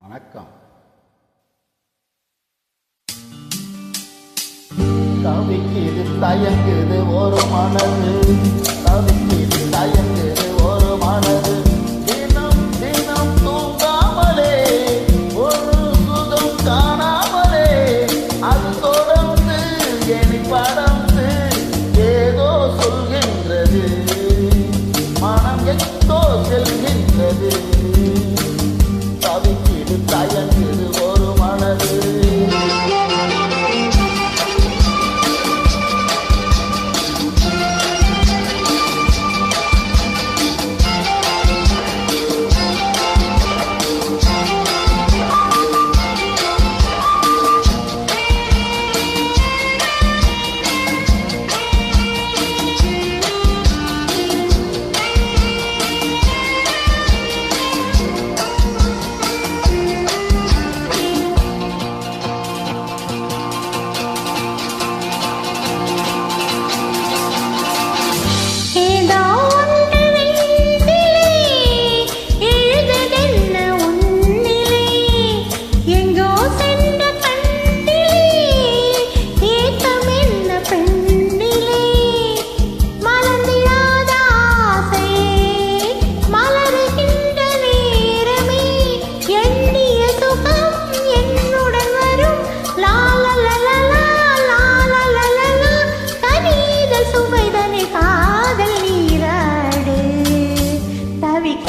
வணக்கம். தவிக்குது தயங்குது ஒரு மனது, தவிக்குது தயங்குது ஒரு மனது, தினம் தினம் தூங்காமலே ஒரு சுகம் காணாமலே அது தொடர்ந்து எனி படர்ந்து ஏதோ சொல்கின்றது, மனம் எங்கோ செல்கின்றது. தவிக்குது தயங்குது ஒரு மனது.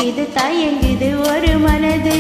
இது தயங்குது ஒரு மனது.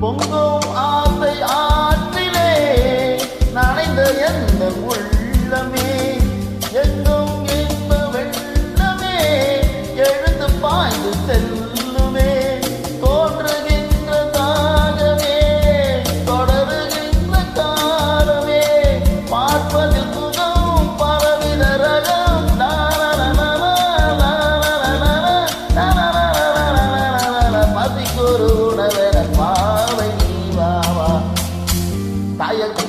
பொங்கும் ஆசை ஆற்றிலே நனைந்த எந்த உள்ளமே, எங்கும் இன்ப வெள்ளமே எழுந்து பாய்ந்து செல்லுமே, தோன்றுகின்ற தாகமே தொடருகின்ற காலமே, பார்ப்பதில் சுகம் பரவித ரகம் பசிக்கொரு உணவென பாவை நீ வாவா. தயங்கு